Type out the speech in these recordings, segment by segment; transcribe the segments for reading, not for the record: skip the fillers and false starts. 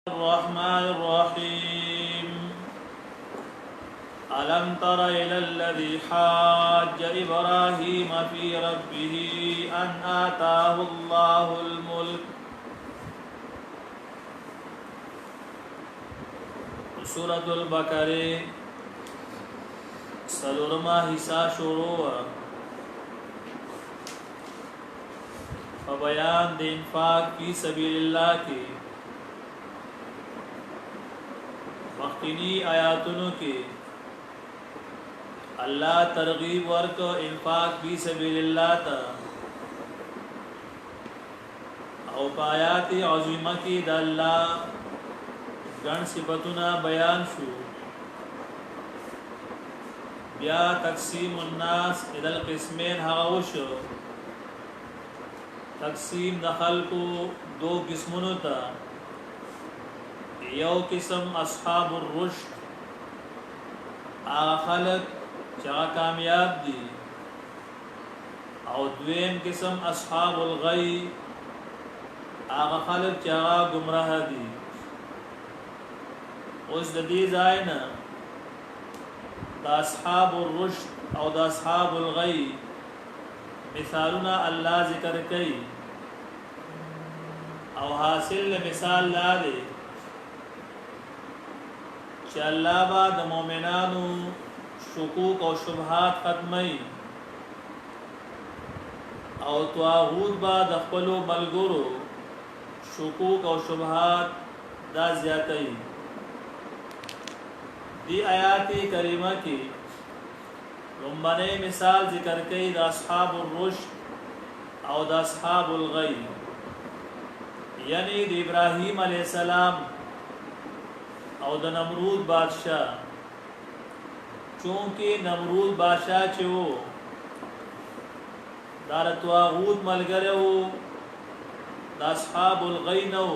الرحمن الرحيم ألم تر إلى الذي حاج إبراهيم في ربه أن آتاه الله الملك سورة البقرة سلورما حصہ شروع فبیان د انفاق فی سبیل اللہ کی مخکینی آیاتونو کې الله ترغیب ورک انفاق فی سبیل الله ته او آیات عظیمه کې د الله ګڼ صفاتونه بیان شو بیا تقسیم الناس الى القسمين هغه وشو تقسیم د خلقو دو قسمونو ته یو قسم اصحاب الرشد هغه خلق چې کامیاب دي او دویم قسم اصحاب الغی هغه خلق چې گمراه دي اوس د دې ځای نه د اصحاب الرشد او د اصحاب الغی مثالونه الله ذکر کوي او حاصل مثال لا دی چې الله با د مؤمنانو شکوک او شبهات ختمي او طاغوت با د خپل ملګرو شکوک او شبهات دا زیاتې دی آیات کریمه کې لومبنه مثال ذکر کوي د اصحاب الرشد او د اصحاب الغی یعنی د ابراهیم علیه السلام او د نمرود بادشاہ چونکه نمرود بادشاہ چې وو دار طاغوت ملګری وو د اصحاب الغی نو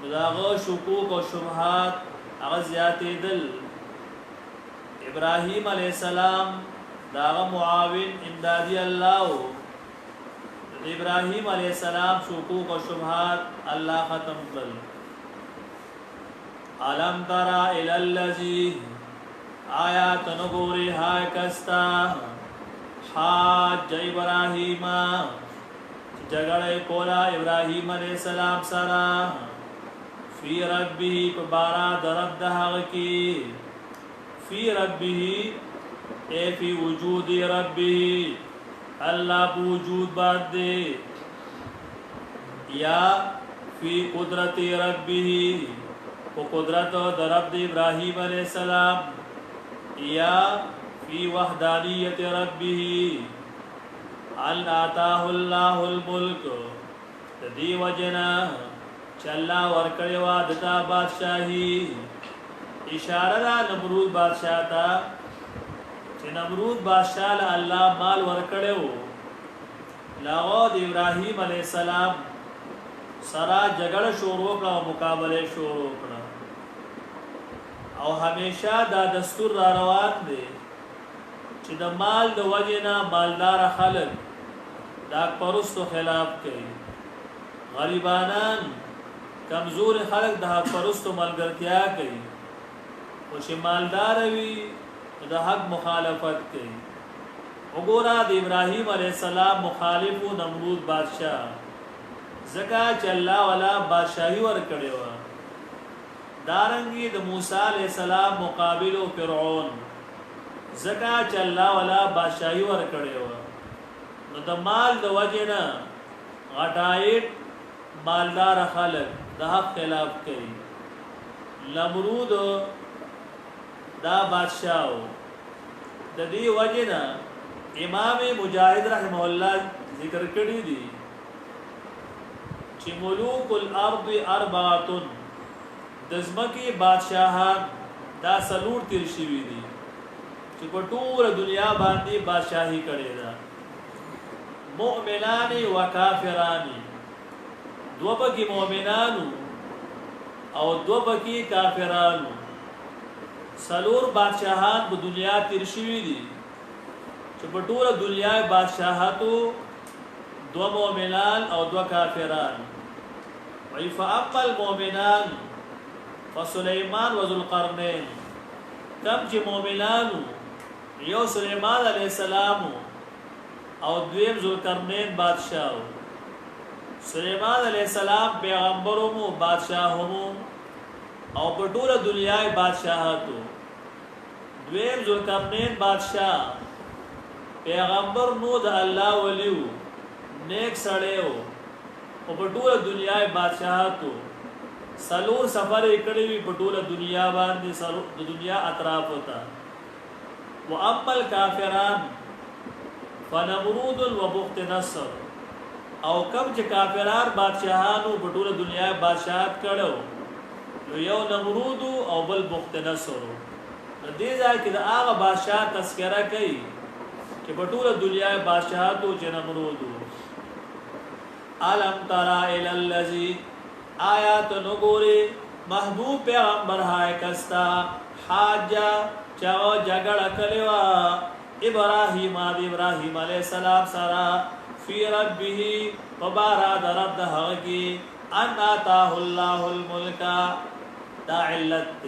داغه شکوک او شبهات هغه زیاتې دل ابراهیم علیہ السلام داغه معاون امدادی الله ابراهیم علیہ السلام شکوک او شبهات الله ختم کړل علم ترى الى الذي آیات نګوري هاي کستا حاج ابراهیم جګړه کولا ابراهیم علیہ السلام سره فی ربه بارا درب دهغه کی فی ربه اے فی وجود ربه الله بوجود باندې یا فی قدرت ربه او قدرت در رب ابراهیم علیہ السلام یا فی وحدانیت ربه ان آتاه الله الملک دی وجنا چلا ورکړی وا دتا بادشاہی اشاره را نمرود بادشاہ تا چې نمرود بادشاہ له الله مال ورکړیو لاغو د ابراهیم علیہ السلام سره جګړه شروع کړه او مقابله شروع کړه او همیشه دا دستور را روان دی چې د مال د وجنه مالدار خلک دا پرستو خلاف کوي غریبانان کمزور خلک د حق پرستو ملګرتیا کوي او چې مالدار وي د حق مخالفت کوي وګوره د ابراهیم علیہ السلام مخالفو نمرود بادشاہ زکا چې الله والا بادشاہي ور کړو دارنګي د موسی علیہ السلام مقابلو فرعون زکا چې الله والا بادشاہي ور کړو نو د مال د وجنه غټایټ مالدار خلک د حق خلاف کوي نمرود دا بادشاہ د دې وجنه امام مجاهد رحمه الله ذکر کړی دی چې ملوک الارض اربعه د زمکه بادشاہان دا سلور تیر شوی دي چې په ټول دنیا باندې بادشاہي کړی دا مؤمنان و کافران دو پکې مؤمنانو او دو پکې کافرانو سلور بادشاہان په دنیا تیر شوی دي چې په ټول دنیا بادشاہاتو دو مؤمنان او دو کافران وی فاما المؤمنان فسلیمان و ذوالقرنین کم چې مؤمنانو یو سلیمان علیہ السلام او دویم ذوالقرنین بادشاہ سلیمان علیہ السلام پیغمبرمو بادشاہمو او په ټوله دنیا بادشاہتو دویم ذوالقرنین بادشاہ پیغمبر نو د الله ولیو نیک سړیو او په ټوله دنیا بادشاہتو سلور سفر کړی وی په ټوله دنیا باندې د دنیا اطراف وتا واما الکافران فنمرود وبخت نصر او کم چې کافران بادشاہانو په ټوله دنیا بادشاہت کړو یو نمرود او بل بخت نصر دې ځای کې د هغه بادشاہ تذکرہ کوي چې په ټوله دنیا بادشاہتو چې نمرود علم ترى الى الذي آیات نګوري محبوب پیغمبر هاي کستا حاجا چاو جګړه کړوا ابراهيم عليه السلام سره فی ربه وبارا درب دهږي ان اتاه الله الملك دا علت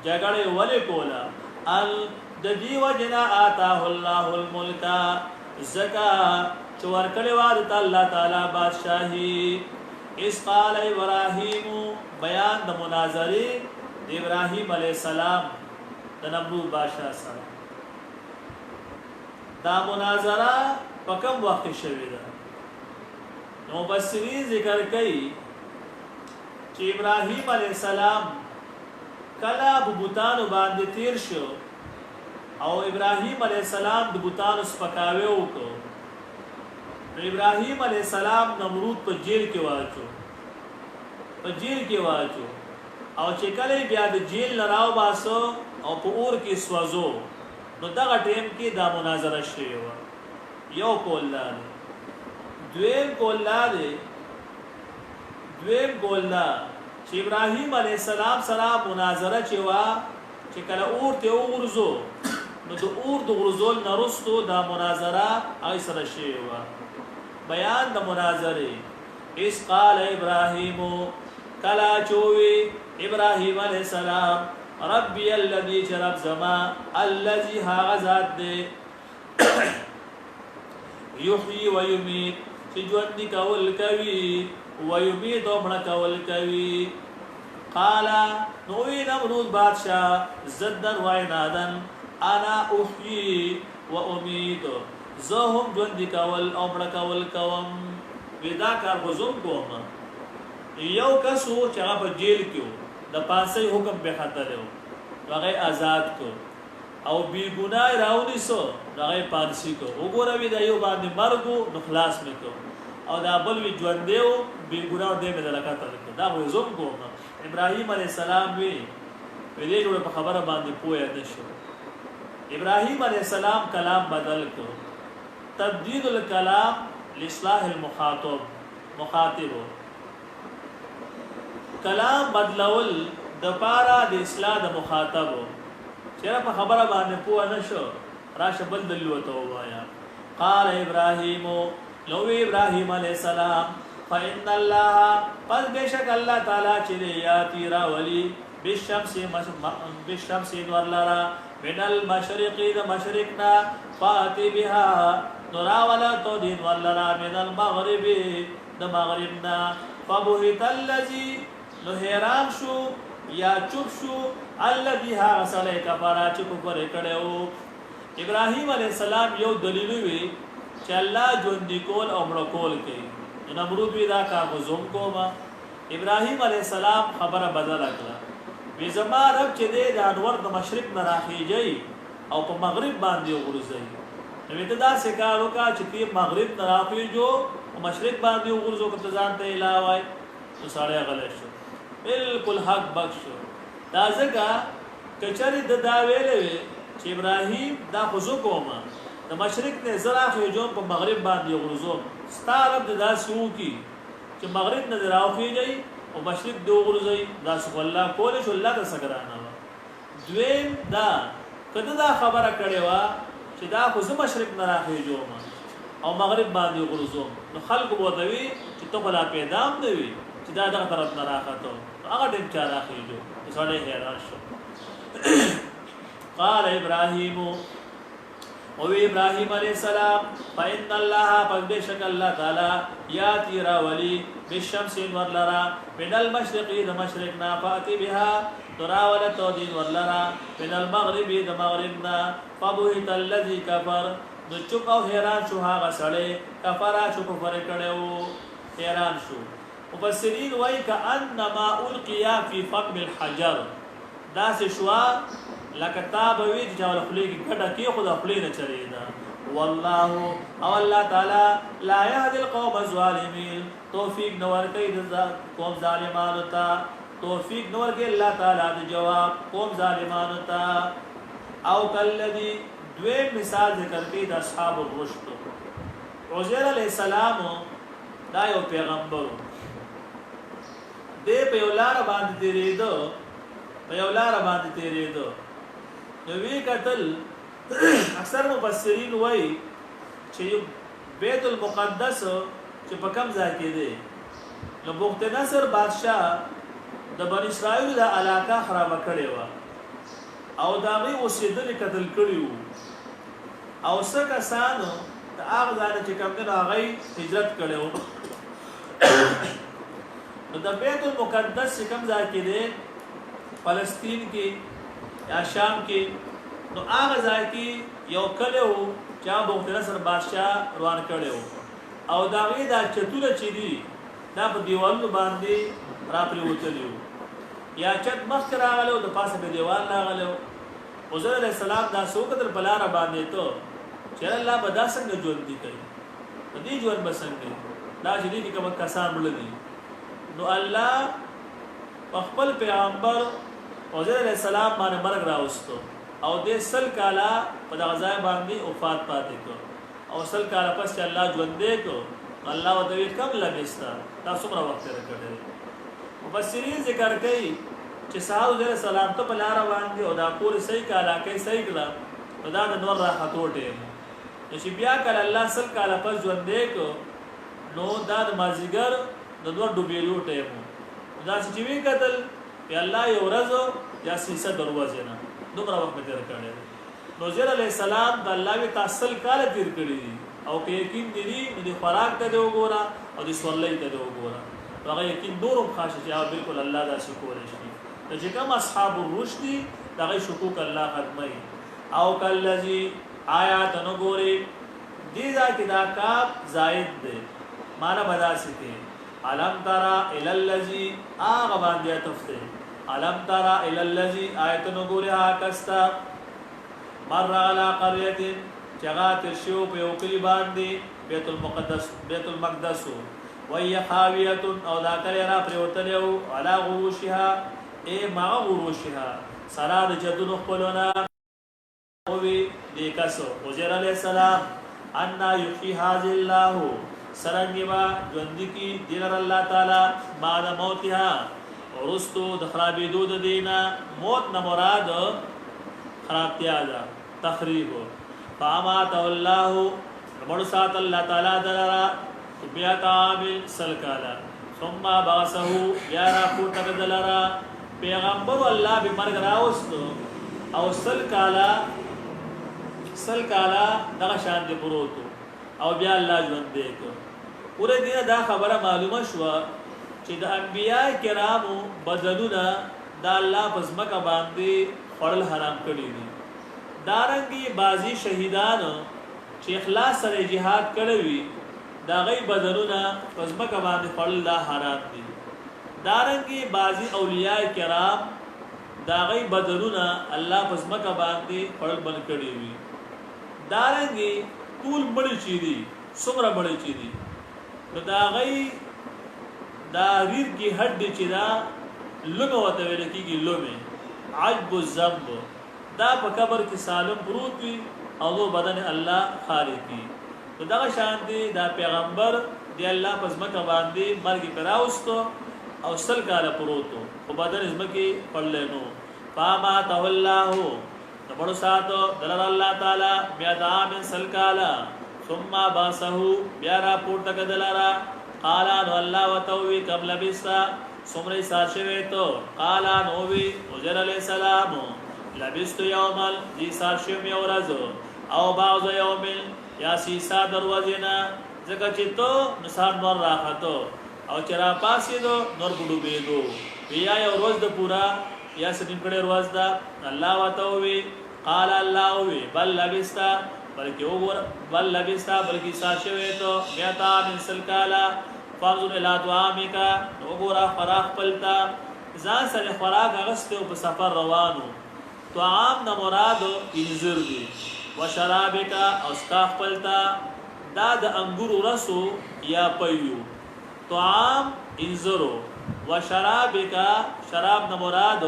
جګړه ولې کولا ال د دې وجنا اتاه الله الملك زکا چور کړوا د الله تعالی بادشاہي اس قال ابراهيم بیان د مناظره د ابراهيم عليه السلام د نمرود بادشاہ سره دا مناظره په کوم وخت شوې ده نو بصری ذکر کوي چې ابراهيم عليه السلام کله بوتانو باندې تیر شو او ابراهيم عليه السلام د بوتانو سپکاوي وکړو ابراهيم عليه السلام نمرود په جیل کې واچو او چې کله بیا د جیل لراو باسو او په اور کې سوځو نو دغه ټیم کې دا مناظره شوی و یو کولان دویم کولان چې ابراهيم عليه السلام سره مناظره چوا چې کله اور ته ورزو نو د اور د غرزول نرستو دا مناظره ای سره شوی و بیان د مناظره اس قال ابراهيم کلا چوي ابراهيم عليه السلام ربي الذي شرب زما الذي غزاد دي يحيي ويميت چې ژوند کول کوي ويميت او مړ کول کوي قال نوې نمرود بادشاہ زدن وعنادن انا احيي واميت زهم ژوند کول او مړ کول کوم ودا کار غزوم کوم یو کسو چې هغه په جیل کې د پاسې حکم به خطر و هغه آزاد کو او بی ګناه راونی سو هغه پانسی کو وګوره وی د یو باندې مرګو نو خلاص نکو او دا بل وی ژوند دیو بی ګناه دې مې دلکات دا غزوم کوم ابراهيم عليه السلام وی دې جوړ په خبره باندې پوهه نشو ابراهيم عليه السلام کلام بدل کو تبديل الكلام لاصلاح مخاطب کلام بدلول د پارا د اصلاح د مخاطب چیرې په خبره باندې پوه نشو راشه بل دلوته وایا قال ابراهيم لو ابراهيم عليه السلام فان الله قد بشك الله تعالی چې یاتی را ولی بالشمس ورلرا من المشرق د مشرقنا فاتي بها نراولا تو دین ولرا من المغرب د مغربنا فبهت الذي نو حیران شو یا چوب شو الذي ها سره کفاره چې کفر کړو ابراهيم عليه السلام یو دلیل وی چې الله ژوند کول او مړ کول کوي نمرود وی دا کا غزوم کوما ابراهيم عليه السلام خبره بدل کړه وی زما رب چې د انور د مشرق نه راخیږي او په مغرب باندې وګرځي نو ته دا سکارو کا چې په مغرب نه راخیږي او مشرق باندې وګرځو کته ځان ته علاوه نو ساړی غلط شو بالکل حق بخشو دا ځکه کچری د دا ویلې چې ابراهيم دا خزو کوما د مشرق نه زرا خېجون په مغرب باندې وګرځو ستارب د داسو کی چې مغرب نه راخیږي او مشرق دی وګرځي دا سو الله کول شو الله د سګرانه دویم دا کله دا خبره کړي وا چې دا خو زما مشرق نه راخیږي او مغرب باندې وګرځو نو خلق بوتوي چې ته بلا پیدام دی چې دا دغه طرف نه راخته هغه ټیم چا راخېږو سړی حیران شو قال ابراهیم او ابراهیم علیہ السلام فإن الله پس بشک الله تعالی یاتی راولی بالشمس ورلرا من المشرق د مشرقنا فاتی بها تراولت دین ورلرا من المغرب د مغربنا فبهت الذي كفر نو چوپ او حیران شو هغه سړی کفر شو کفر کړو حیران شو مفسرین وایي کأنما القیا فی فم الحجر دا شوا لکه تابوی چې ول خپلې کې ګډه کې خدا خپلې نه چریدا والله او الله تعالی لا يهدي القوم الظالمين توفیق نور کوي د قوم ظالمانو ته توفیق نور کوي الله تعالی د جواب قوم ظالمانو ته او کلذي دوی مثال ذکر کوي د اصحاب الرشد عزیر علیہ السلام دا یو پیغمبر دې په یو لار باندې تیرېدو نو وی قتل اکثر مفسرین وای چې بیت المقدس چې په کوم ځای کې دی نو بوخت نصر بادشاہ د بنی اسرائیل د علاقه خراب کړي و او داغي اوسېدل قتل کړي وو او څه کسانو د هغه ځای چې کوم نه هغه هجرت کړي وو نو د بیت المقدس چې کوم ځای کې دی فلسطین کې یا شام کې نو هغه ځای کې یو کله وو چې بوخت نصر بادشاہ روان کړي وو او داغي دا چتوله چې دی دا په دیوالونو باندې را پریوتلیو یا چت مخ راغلو د پاسه په دیوال راغلو حضور علیہ السلام دا سوکتر بلار باندې ته چې الله به دا څنګه ژوند دي کوي په دې ژوند بسنګي دا چې دې کوم کسان بلدي نو الله خپل پیغمبر حضور علیہ السلام باندې مرګ راوستو او دې سل کالا په دغه ځای باندې وفات پاتې کو او سل کالا پس چې الله ژوند دې کو الله ودوی کم لګستا تاسو پر وخت راکړل مفسرین ذکر کوي چې صحابه علیہ السلام ته بلار باندې او دا پور صحیح کالا کوي صحیح کړه دا د نور راحتوټه چې بیا کله الله سل کالا پس ژوند دې کو نو دا د مازیګر د دوه ډوبېلو ټیم دا چې وی قتل یا الله یو ورځ یا سیسه دروازه نه دومره وخت تیر کړی نو زیر علیہ السلام د الله وی تاسل کال تیر کړی او کې یقین دي د خوراک ته دی وګوره او د سورلې ته دی وګوره هغه یقین نورم خاصه چې بالکل الله دا شي کولای شي چې کوم اصحاب الرشد دغه شکوک الله ختمي او کلذي آیات نو ګوري دې ځکه دا کاف زائد دی معنا بداسي کې علم ترى الى الذي باندې تفسیر علم ترى الى الذي آیت نو ګوري کستا مر على قريه چغات شو په یو کلی باندې بیت المقدس وهي خاويه او دا کلی را پروتلو على غروشها ما غروشها سراد جدن خپلنا او دې کسو وزیر علیہ السلام ان یحیی هذه الله سرنګوا ژوند کی دین الله تعالی بعد موتها ورستو د خرابېدو د دینه موت نه مراد خرابتیا ده تخریب فامات الله مړ سات الله تعالی درا بیا کامل سلکالا ثم بعثه یا را کو تکدلرا پیغمبر الله به مرګ راوستو او سلکالا دغه شان دی پروتو او بیا الله ژوند دی کو پورې دینه دا خبره معلومه شو چې د انبیاء کرامو بدلونه دا الله پزماکه باندې خړل حرام کړی دي دارنګي بازي شهیدان چې اخلاص سره jihad کړی دا غي بدلونه پزماکه باندې خړل لا حرام دي دارنګي بازي اولیاء کرام دا غي بدلونه الله پزماکه باندې خړل بن کړی وي دارنګي ټول بڑی چي دي څومره بڑی چي دي نو دا غي دا ریر کی هډ چې دا لومه وته ویل کیږي لومه عجب الذنب دا په قبر کې سالم پروت وي او بدن الله خالقي نو دا شان دي دا پیغمبر دی الله پزماکه باندې مرګ کراوستو او سل کاله پروتو او بدن زمکه پړلنو پاما الله نبړو ساتو دلر الله تعالی بیا دا من سل کاله ثم باسه بیا را پورته کدلرا قال نو الله وتوي كم لبست سمري ساشوي تو قال نووي وزر عليه السلام لبست يوما دي ساشوم يورز او بعض يوم یا سیسا دروازینا زکه چې تو نسار نور راخاتو او چې را پاسې دو نور ګډو بيدو بیا یو ورځ د پورا یا سنیم کړه ورځ دا الله وتوي قال الله وی بل لبستا بلکې وګور بل لبستا بلکې ساشوي تو میاتا من سلکالا فانظر الى دعامك وګور فراخ پلتا ځان سره خوراک اغسته په سفر روانو طعام نه مراد انذر دی وشرابک او اسکاخ پلتا دا د انګورو رسو یا پيو طعام انذرو وشرابک شراب نه مراد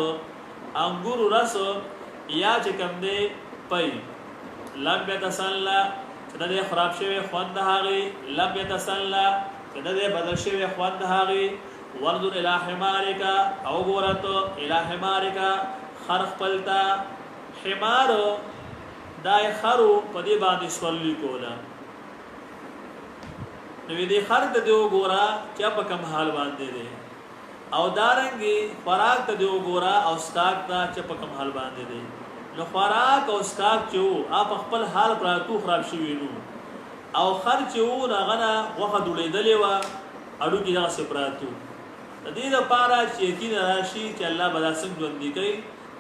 انګورو رسو یا چې کوم دی پي لم يتسلى چې د خراب شوی خوند هغه لم يتسلى چې د بدل شوی خوند هغه ورذل الى حمارک او ګورته الى حمارک خرخ پلتا حمار دای خرو په دې باندې سولې کولا نو دې خر ته دیو ګورا چې په کوم حال باندې دی او دارنګي خوراک ته دیو ګورا او سکاک ته چې په کوم حال باندې دی نو خوراک او سکاک چې اپ خپل حال پراتو خراب شوی نو او خر چې راغنه وخت ډولېدلې و اډو کې دا سپراتو د دې لپاره چې یقین راشي چې الله بلا څنګه ژوند دی کوي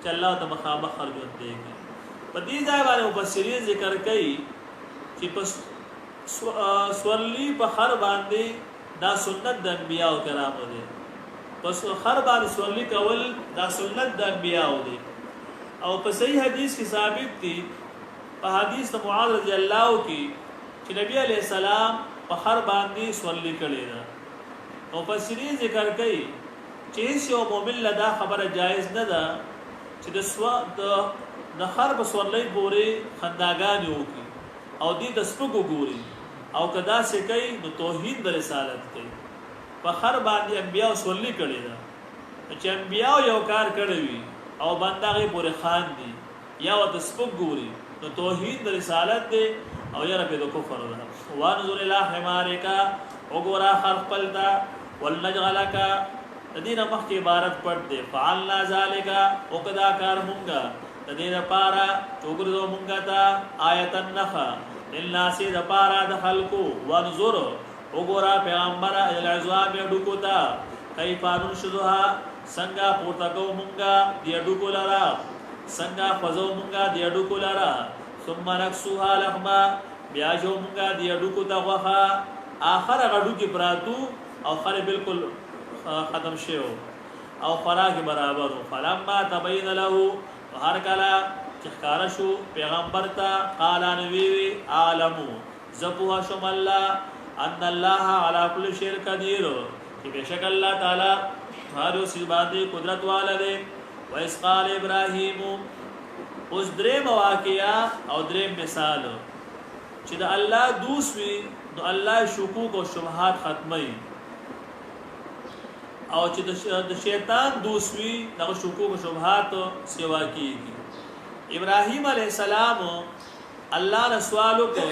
چې الله ته مخامخ خر ژوند دی کوي په دې ځای باندې مفسرین ذکر کوي چې پس سورلی په خر باندې دا سنت د انبیاء کرامو دی پس خر باندې سورلی کول دا سنت د انبیاء دی او په صحیح حدیث کې ثابت دي په حدیث د معاذ رضی الله کې چې نبی علیہ السلام په خر باندې سورلی کړی دا او مفسرین ذکر کوي چې یو مؤمن لدا خبره جایز نه ده چې د خر په سورلۍ پورې خنداګان وکي او دې د سپګو ګوري او کدا سې کوي نو توحید د رسالت کوي په خر باندې انبیاء سورلۍ کړی دا چې انبیاء یو کار کړی وي او بندغه پورې خان دي یا د سپګ ګوري نو توحید د رسالت دی او یا رب د کفر ده وانظر الى حمارک وګورا خلق پلتا ولنجعلک دینه مخکې عبارت پټ دی فعلنا ذالک وکدا کار مونږه د دې لپاره وګورو مونږه تا آیت النخ للناس لپاره د خلقو وانظر وګورا پیغمبر العذاب ډکوتا کیفانون شذها څنګه پورته کو مونږه دی ډکو لرا څنګه فزو مونږه دی ډکو لرا ثم نکسوها لحما بیا جو مونږه دی ډکو تا غوخه اخر غډو کې براتو او خر بالکل ختم شیو او خوراک برابر فلما تبین له هر کلا چخکار شو پیغمبر تا قال نبی عالمو زپوها شم الله ان الله على كل شيء قدير چې بشک الله تعالی هر څه باندې قدرت والده و اس قال ابراهيم اوس درې مواقعیا او درې مثال چې د الله دوسوي نو الله شکوک او شبهات ختمي او چې د شیطان دوسوي دغه شکوک او شبهات سیوا کیږي ابراهيم عليه السلام الله نه سوال وکړ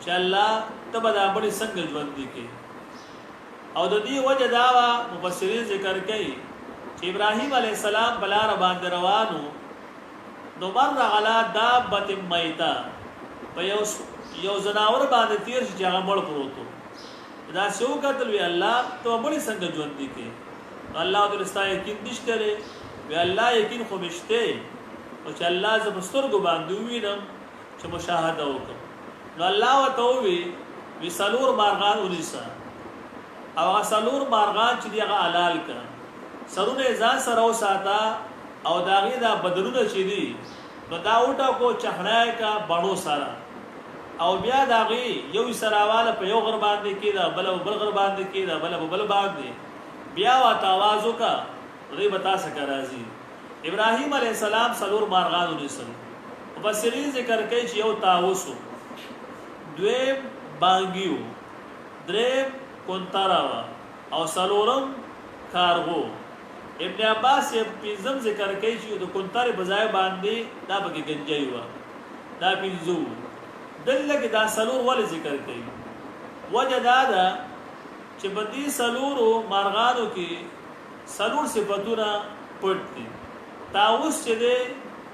چې الله تبه دا بڑی څنګه ژوند دي کې او د دې وجه دا مفسرین ذکر کوي چې ابراهيم عليه السلام بلار باندې روانو نو مر غلا دابه میتا په یو زناور باندې تیر چې هغه مړ پروت دا شو کتل وی الله ته بڑی څنګه ژوند دي کې الله د رستا یقین نشته وی الله یقین خو مشته او چې الله ز بسترګو باندې وینم چې مشاهده وکم نو الله وتوي وی سلور مارغان ونیسا او سلور مارغان چې دیغه حلال ک سرونه ځان سره وساته او داغه دا بدرونه چې دي نو دا وټه کو چهړای کا بڼو سره او بیا داغه یو سراواله په یو غر باندې کیدا بل غر باندې کیدا بل باندې بیا وا تاوازو کا ری بتا سکا راضی ابراهيم عليه السلام سلور مارغان ونیسل مفسرین ذکر کوي چې یو تاوسو دویم بانګیو دریم کونتاراوا او سلورم کارغو ابن عباس پنځم ذکر کوي چې د کونتار بځای باندې دا بګی گنجای و دا پنځو دلته کې دا سلور ول ذکر کوي وجه دا ده چې چې په دې سلورو مارغانو کې سلور صفتونه پټ دي. طاووس چې دی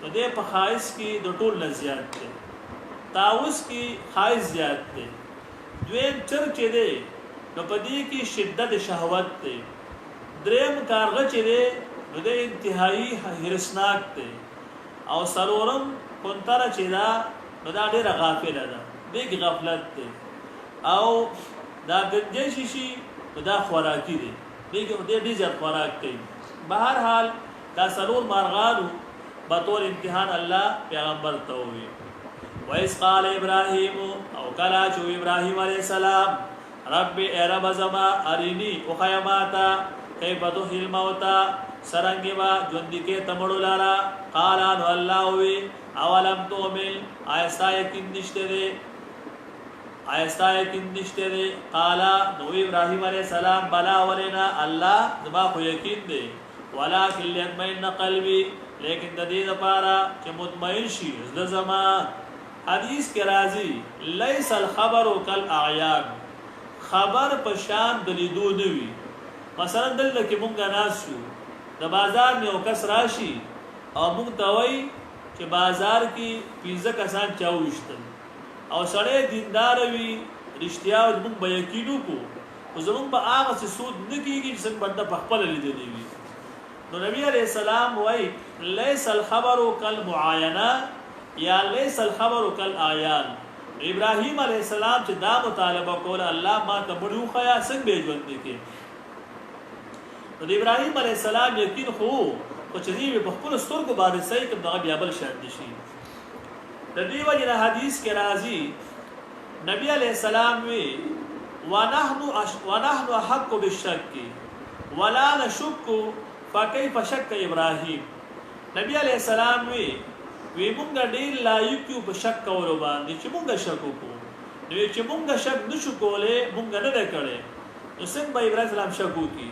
نو دی په خایس کې د ټول نه زیات دی. طاووس کې خایس زیات دی. دویم چرګ چې دی نو په دې کې شدت شهوت دی. دریم کارغه چې دی نو د انتهایی هرسناک دی. او سلورم کونتره چې دا نو دا ډېره غافله ده، بیګ غفلت دی. او دا ګنجشي شي نو دا خوراکي دی، بیګ ډېر زیات خوراک کوي. بهر حال دا سلور مارغانو بطور امتحان الله پیغمبر ته وویل. وَإِذْ قَالَ إِبْرَاهِيمُ او کلا چې ابراهیم علیه السلام رب ای رب زما ارینی او خیماتا کیف تحیی الموتى سرنګي با ژوند کې تمړو لارا قال ان الله وی اولم تؤمن ایسا یقین نشته دي قال نو ابراهیم علیه السلام بلا ولنا الله زما خو یقین دی ولکن ليطمئن قلبي لیکن د دې لپاره چې مطمئن شي زما. حدیث کې راځي ليس الخبر كالاعيان، خبر په شان د لیدو نه وي. مثلا دلته کې مونږ ناس شو د بازار نه یو کس راشي او مونږ ته وایي چې بازار کې 15 کسان چاوښتل او سړی دیندار وي رښتیا مونږ به یقین وکړو، خو زمونږ به هغه څه سود نه کېږي چې څنګه بنده په خپله لیدلی وي. نو نبی علیہ السلام وایي لیس الخبر کالمعاینه یا لیس الخبر کالاعیان. ابراهیم علیہ السلام چې دا مطالبه کوله الله ما ته مړ وښیه څنګه به ژوند کې. نو د ابراهیم علیه السلام یقین خو چې دوی په خپلو سترګو باندې صحیح کړم دغه بیا بل شرط شي. د دې وجې نه حدیث کې راځي نبی علیه السلام وی ونحن احق بالشک ولا نشک فكيف شك ابراهیم. نبی علیه السلام وی مونږ ډېر لایق یو په شک کولو باندې چې مونږ شک وکړو. نو چې مونږ شک نشو کولی مونږ نه دی کړی نو څنګه به ابراهیم السلام شک وکړي؟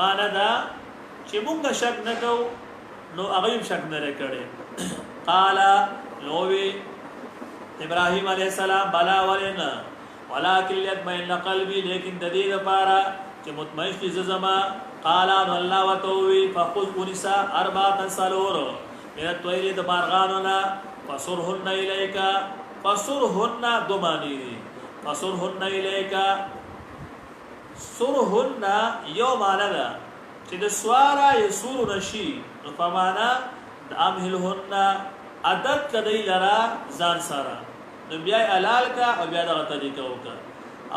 معنا دا چې مونږ شک نه کوو نو هغه هم شک نه دی کړی. قال نو وی ابراهیم علیه السلام بلا ولنا ولکن ليطمئن قلبي لیکن د دې لپاره چې مطمئن شي زما. قال ان الله وتوي فخذ انسا اربعه سلور من الطير د مارغاننا فصرهن اليك. فصرهن دومانی فصرهن اليك. سرهن یو معنا ده چې د سوارا یسور نشي نو په معنا د امهلهن عدد کدی لرا ځان سره نو بیا علال کا او بیا دغه طریقه وکړه.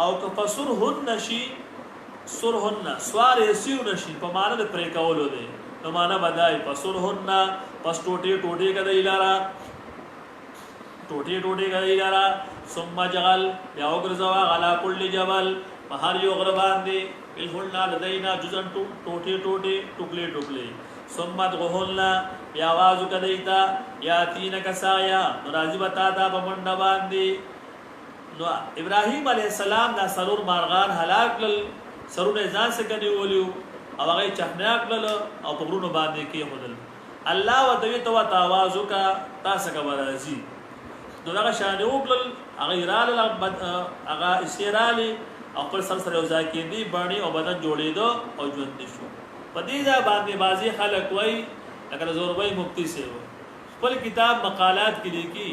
او که فصرهن نشي سرهن سوار یسیر نشي په معنا د پرې کولو دی نو معنا بدای فصرهن پس ټوټه کدی لرا ټوټه کدی لرا ثم جعل بیا وګرځوا علا کل جبل هر یو غره باندې بالهلنا لدینا جزن ټوټه ټوکلي ثم دغهلنا بیا आवाज کدیتا یاتین کسایا راځي بتا دا بمنډ باندې. نو ابراهیم علیه السلام دا سرور مارغان هلاک لل سرونه ځان څخه نیولیو او هغه چخناک لل او په غرونو باندې کې خدل. الله وتوی تو आवाज وکا تاسو کا راځي دغه شان وکړل هغه رال هغه استرالی او خپل سر سره یو ځای کېندي باندې او بدن جوړېدو او ژوند شو. په دې ځای باندې بعضي خلک وایي لکه زوربای مفتی سے خپل کتاب مقالات کې لیکي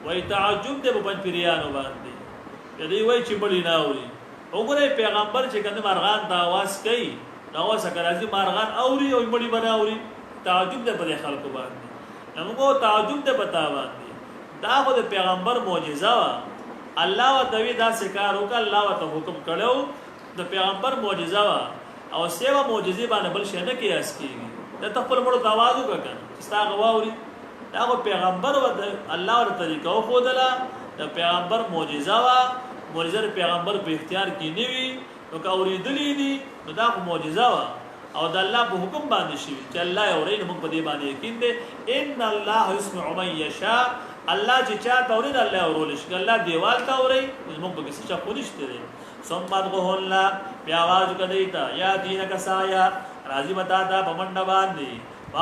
وایي تعجب دې په پنځپریانو باندې دې وایي چې بلی نه اوري. وګوره پیغمبر چې کنه مارغان د आवाज کوي نو سکرازي مارغان اوري او بلی بنا اوري. تعجب دې په خلکو باندې موږ تعجب دې پتا باندې دا خو د پیغمبر معجزه وا. الله وتوی دا سکار وک الله وت حکم کړو د پیغمبر معجزه وا او سیوا معجزه باندې بل شي نه کیاس کیږي. د خپل مړو د आवाज وکړه ستا غواوري دا خو پیغمبر و الله ور طریقو خودلا د پیغمبر معجزه وا. معجزه پیغمبر په اختیار کې نیوي نو کا اوریدلې دي نو دا خو معجزه وا او د الله په حکم باندې شي چې الله اورین موږ په دې باندې یقین دي ان الله يسمع من يشاء. الله چې چاته اوري الله اورول شي الله دیوال ته اوري موږ به څه خودشته دي. ثم ادغهن بیا आवाज کدیتا یا دین کسایا راضی بتا دا بمنډ باندې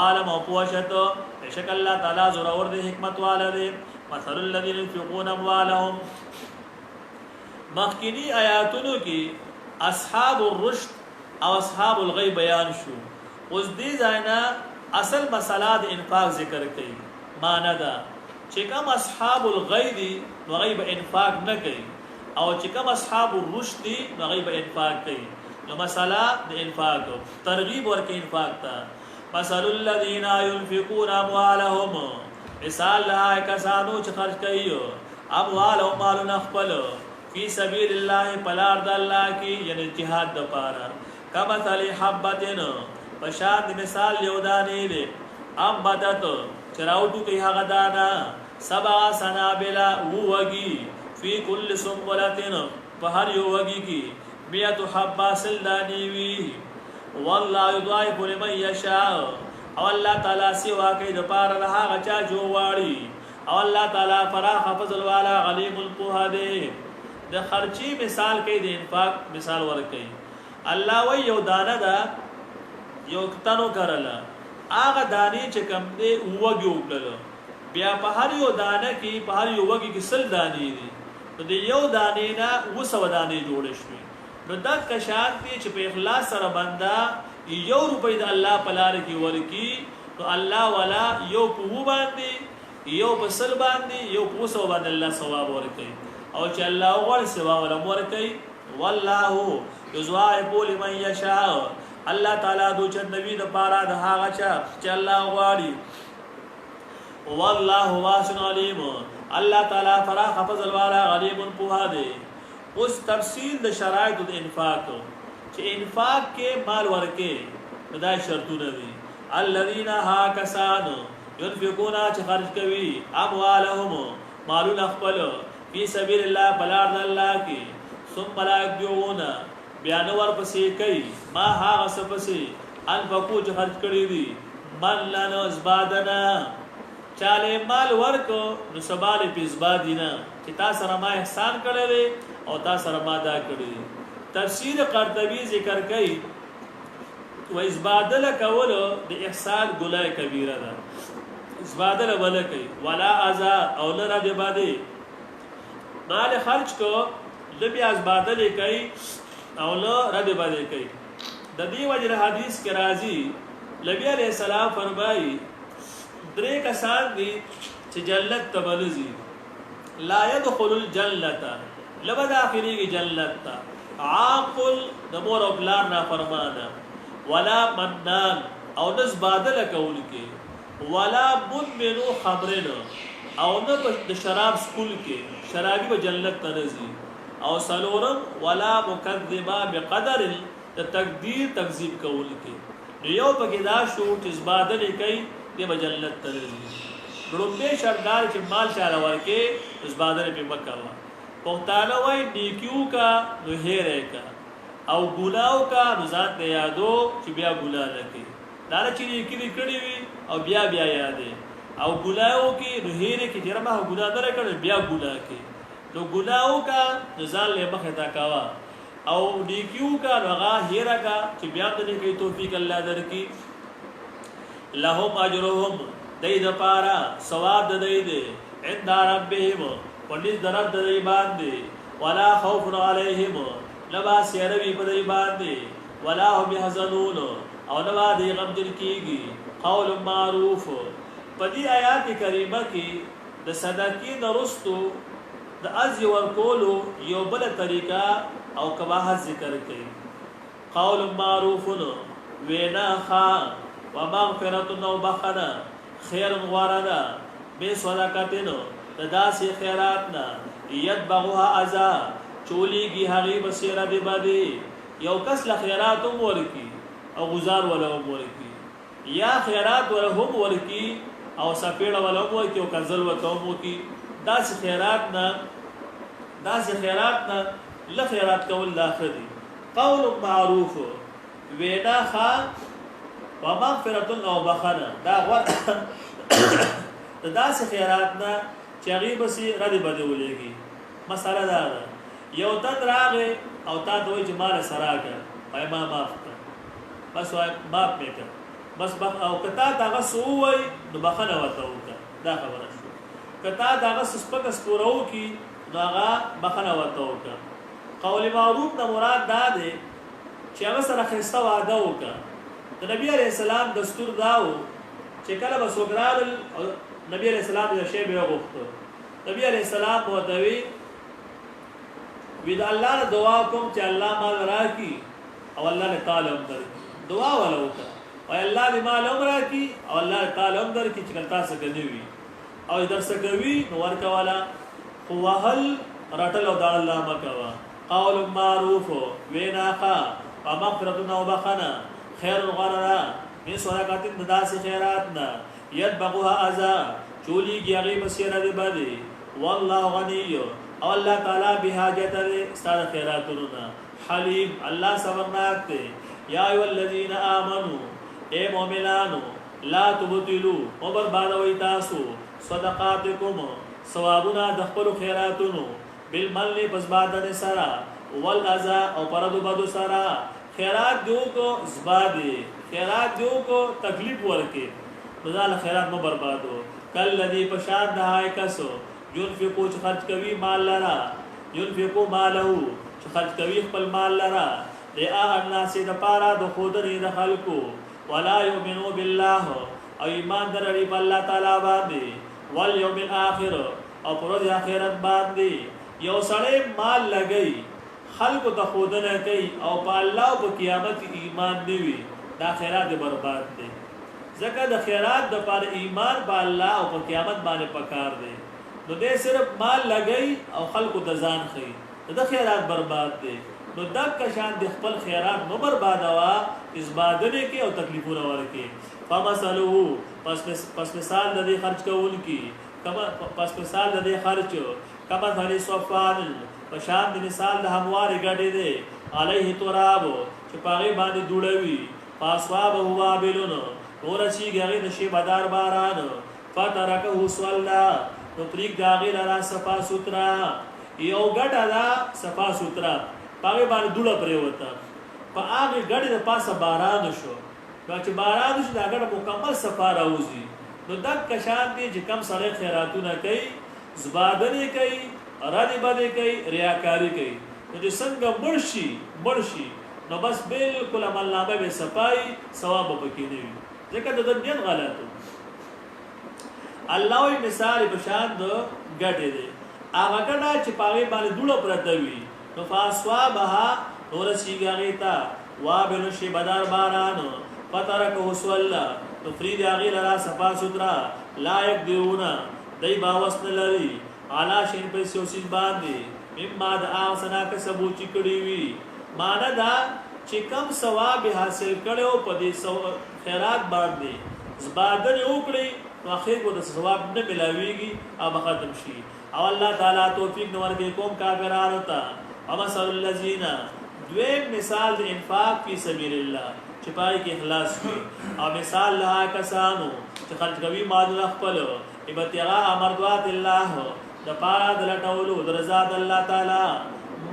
عالم او پوښتو بشک الله تعالی زور اور دې حکمت والے. مثل الذين ينفقون اموالهم مخکینی آیاتونو کې اصحاب الرشد او اصحاب الغی بیان شو. اوس دې ځاینا اصل مسله د انفاق ذکر کړي. معنا دا چې کوم اصحاب الغی دي نو غي به انفاق نه کوي، او چې کوم اصحاب الرشد دي نو غي به انفاق کوي. نو مسله د انفاق ترغیب ورکې انفاق ته. مثل الذين ينفقون اموالهم، مثال له کسانو چې خرج کوي اموالهم مالونه خپل فی سبیل الله پلار د الله کې، یعنی جهاد د پاره. کمثل حبتن، پشان مثال یو دانې دی انبتت چراوټو کې هغه دانا 7 سنابل ووږي فی کل سنبلتن، په هر یو وږي کې 100 حبه سل دانې وي. والله یضاعف لمن یشاء، او الله تعالی سیوا کوي د پاره د هغه چا جو واړي. او الله تعالی فراخ فضل والا علیم القوه دی. د خرچی مثال کوي، د انفاق مثال ورکوي. الله وی یو دانه دا یو تنو کرله، هغه دانې چې کم دی وږي وکړل، بیا په هر یو دانه کې په هر یو وږي کې سل دانې دي، نو د یو دانې نه 200 دانې جوړې شوې. نو دا کشان دی چې په اخلاص سره بندا یو روپۍ د الله په لار کې ورکی، نو الله والا یو په و باندې یو په سل باندې یو په 200 باندې الله ثواب ورکوي. او چې الله غوړ سوا ولا ورکوي. والله یضاعف لمن یشاء، الله تعالی دو چې نبی د پاره د هغه چا چې الله غواړي. والله واسع علیم، الله تعالی فراخ فضل والا علیم په دی. اوس تفصیل د شرایط د انفاق، چې انفاق کې مال ورکې دا شرطونه دي. الذين ها کسان ينفقون چې خرج کوي اموالهم مالونه خپل فی سبیل الله بلار الله کې، ثم لا يجدون بیا نو ورپسې کوي ما هغه څه پسې انفقو چې خرج کړي دي من لنا ازبادنا، چاله مال ورکو نو سبال پیزبادینا چې تا سره ما احسان کړی دی او تا سره ما دا کړی دی. تفسیر قرطبی ذکر کوي و ازبادل کول د احسان ګناه کبیره ده. ازبادل ولا کوي ولا اذا او لره دی باندې مال خرج کو لبی ازبادل کوي او له رد باندې کوي. د دې وجه حدیث کې راځي نبی علیہ السلام فرمایي 3 کسان دي چې جنت ته بلځي، لا يدخل الجنه لبا داخلي جنت ته عاقل د مور او بلار نه فرمانه، ولا منان او نس بادل کول کې، ولا مدمن خمرن او نه د شراب سکول کې شرابي به جنت ته نزي، او سلورم ولا مکذبا بقدر د تقدیر تکذیب کول کې. یو پکې دا شو چې زبادل کوي د جنت ته نزي. ګرومبه شردار چې مال چاله ورکه زبادل په مکه وا پښتانه وای نیکیو کا نو هېره کا او ګناو کا نو ځان ته یادو چې بیا ګناه نه کوي. دا چې نیکی کړی وي او بیا یادې او ګناو کې نو هېره کې چې ما ګناه نه کړو بیا ګناه کوي. نو ګناو کا نو ځان له مخه تا کاوه او نیکیو کا نو هغه هېره کا چې بیا دې کوي توفیق الله درکې. لهم اجرهم دای د پارا ثواب د دای دې عند ربهم پنځ درب د دای باندې، ولا خوف علیهم لبا سیروی په دای باندې، ولا هم يحزنون او لبا دې غم جن کیږي. قول معروف په دې آیات کریمه کې د صدقې نرستو د از ورکولو یو بل طریقہ او کباحت ذکر کړي. قول معروف وینا خا ومغفرة او بخنا خیر غوارنا بے صدقاتن داسې خیراتنا یتبعها اذى چولیږي هغه بصیره دی باندې. یو کس له خیرات هم ورکی او گزار ولا هم ورکی، یا خیرات ولا هم ورکی او سپیړه ولا هم ورکی او کنزل وته هم ورکی. داسې خیرات نه له خیرات کول لاخدي. قول معروف وینا خا ومغفرة او بخنه دا غوړ داسې خیرات نه چې هغه بسې ردی بده ولېږي. مسله دا ده یو تن راغی او تا ته وایي چې مال سره کړه وای ما معاف کړه، بس وای معاف مې کړه بس او کتا دغه سو وای نو بخنه وته وکړه. دا خبره شو. کتا دغه سپک سپورو کی نو هغه بخنه وته وکړه. قول معروف نه مراد دا دی چې هغه سره ښایسته واده وکړه. د نبی علیه السلام دستور دا و چې کله به څوک راغلل او نبی علیه السلام یو شی به یې وغوښته، نبی علیه السلام به ورته وي د الله نه دعا کوم چې الله مال راکړي او الله نه تعالی هم درکړي. دعا وله وکړه وایي الله دې مال هم راکړي او الله تعالی هم درکړي چې کله تاسو کې نه وي او درڅه کوي نو ورکوله. خو وهل رټل او دا الله مه کوه. قول معروف وینا ښه او مغفرتونه وبخنه خیر غوره من صدقات د داسې خیرات نه یتبعها اذى چولیږي هغې پسې ردې بدې والله غني او الله تعالی بحاجت دی ستا د خیراتونو نه. حلیم الله صبرناک دی. یا ایها الذین آمنو اے مؤمنانو لا تبطلوا او بربادوئ تاسو صدقاتکم ثوابونه د خپلو خیراتونو بالمن پسبادنې سره والاذى او پردو بدو سره. خیرات دیو کو زبادی خیرات دیو کو تکلیف ورکې نو دا خیرات مه بربادو. کالذی پشان دهای کسو ينفقو چې خرج کوي مال لرا ينفقو مالو چې خرج کوي خپل مال لرا رئاء الناس د پاره د خودري د خلکو ولا يؤمنو بالله او ایمان درړي په الله تعالی باندې والیوم الاخر او پر ورځ آخرت باندې. یو سړی مال لګي خلکو ته خودنه کوي او په الله او په قیامت ایمان دی وي دا خیرات برباد دی. ځکه د خیرات د پر ایمان په الله او په قیامت باندې پکار دی. نو دې صرف مال لګي او خلکو ته ځان خي د خیرات برباد دی. نو دک شان د خپل خیرات نو بربادوا اسبادنه کې او تکلیفونه ورکې. فمثله پس مثال د دې خرج کوونکی کما پس مثال د دې خرج کما ثاني صفان پشان د مثال د هموار غړې دی علیه تراب چې پاغي باندې دوړوي پاسواب هوا بلون ورشي غړې د شی بدار باران فترکه صلا نو پریک داغی لرا صفا سترا یو گٹا دا صفا سترا پاگی بانی دوڑا پریوتا پا آگی گڑی دا پاسا باران شو باچه باران شو دا گڑا مکمل صفا راوزی نو دک کشان دی جی کم سڑے خیراتو نا کئی زبادنی کئی رانی بدی کئی ریاکاری کئی نو جی سنگا مرشی نو بس بالکل عمل نامه بے صفائی ثواب پکی نیوی ذکر دا دنیان غلطو. الله وی مثال بشان دو گټه دی هغه گټه چې پاغي باندې دوړه پرته وي نو فاسوابها نور سیګاغی تا وابن شی بدار باران فترکه وسولا نو فرید هغه لرا صفا سترا لایق دیونه دای باوسن لري علا شین په سوسیز باندې مما د اسنا کسبو چې کړي وي مان دا چې کم ثواب حاصل کړو په دې خیرات باندې زبادن وکړي نو اخیر کو د ثواب نه ملاويږي او ختم شي. او الله تعالی توفیق نور کې کوم کافرانو ته امثل الذين دویم مثال د انفاق فی سبیل الله چې پای کې اخلاص وي او مثال له کسانو چې خرج کوي مال خپل ابتغاء مرضات الله د پاره د لټولو د رضا د الله تعالی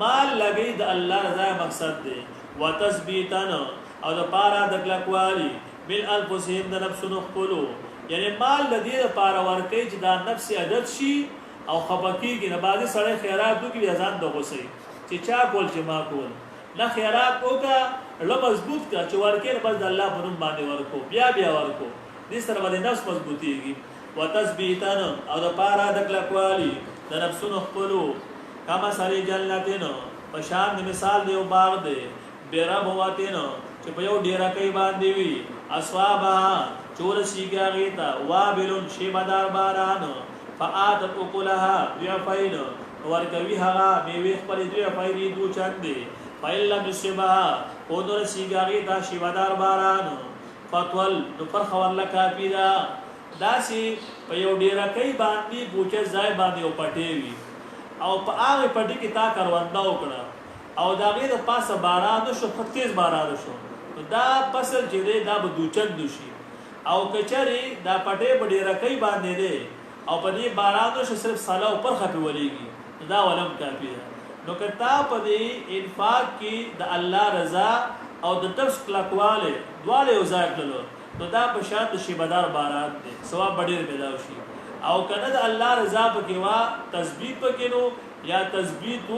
مال لګي د الله رضا مقصد دی وتثبیتا او د پاره د کلکوالي بل انفسهم د نفسونو خپلو یعنی مال د دې لپاره ورکړي چې دا نفس عادت شي او خپکیږي نه بعد سره خیرات وکړي ځان د غوسې چې چا کول چې ما کول نه خیرات وکړه له مضبوط کا چې ورکړي بس د الله په نوم باندې ورکو بیا ورکو دې سره باندې نفس مضبوطیږي وتثبیتا او د پاره د کلکوالي د نفسونو خپلو کما سری جنتین په شان د مثال دی او باغ دی بیره بواتین چې په یو ډیره کوي باندې وي اسوابا چور سیګاغی تا وابلون شی بدار باران فآتت اکلها ضعفین ورکوي هغه میوه خپل ضعفین دو چندې فإلا بشبها اودر سیګاغی تا شی بدار باران فتول نو پر خور لکا پیدا داسي په یو ډیره کوي باندې بوچه ځای باندې او پټي وي او په هغه پټي کې تا کارواندا وکړه او دا غیر پاسه باران شو ختیز باران شو دا فصل چې دی دا به دوچند شي او کچري دا پټه بډې رکې باندې دي او په دې بارانو شو صرف سالا پر خپي ولېږي دا ولم کافي نو کتا په دې انفاق کې د الله رضا او د نفس کلکواله دواله یو ځای کړلو نو دا په شان د شیبدار باران دي ثواب ډېر ملاوي شي او کنه د الله رضا په کې وا تثبیت پکې نو یا تثبیت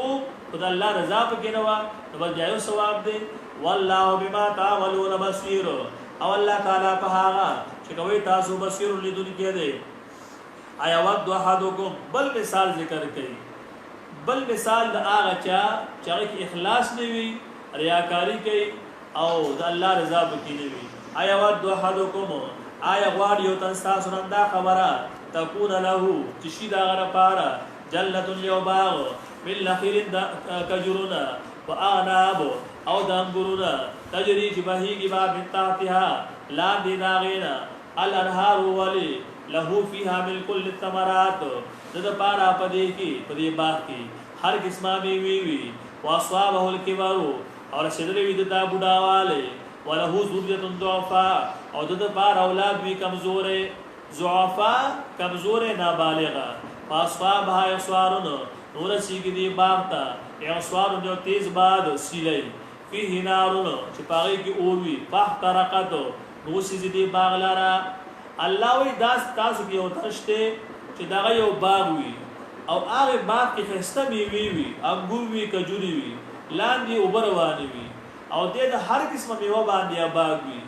خدا الله رضا پکې نه وا نو بس جایو ثواب دی. والله بما تعملون بصیر، او الله تعالی په هغه چې کوي تاسو بصیر لیدونکی دی. آیا ود احدکم، بل مثال ذکر کړي، بل مثال د هغه چا چې هغه اخلاص نه وي، ریاکاری کوي او د الله رضا پکې نه وي. آیا ود احدکم، آیا غواړي یو تن تاسو نن دا خبره تكون له چې شي دا غره پاره جنت یو باغ من نخیل کجرونا واعناب او د انګورونه تجري چې بهيږي با من تحتها لاندې داغینا الانهار ولی له فيها من كل الثمرات، د پاره پدې کې پدې باغ کې هر قسمه میوه وي. واصابه الكبر، اور رسیدلې وي د بډاواله. وله ذریه ضعفاء، او د پاره اولاد وی کمزورې، ضعفاء کمزورې نابالغه. واصابها اصوارن، نور سیګ دی باغ ته اصوار جو تیز باد سیلې. فيه نارون، چې پاره کې اووي فاحترقت، نو سیګ دی باغ لاره. الله وی داس تاسو کې یو تشته چې دا یو باغ وي او هغه باغ کې خسته میوه وي، انګور وي، کجوري وي، لاندې اوبرواني وي او د هر قسمه میوه باندې باغ وي.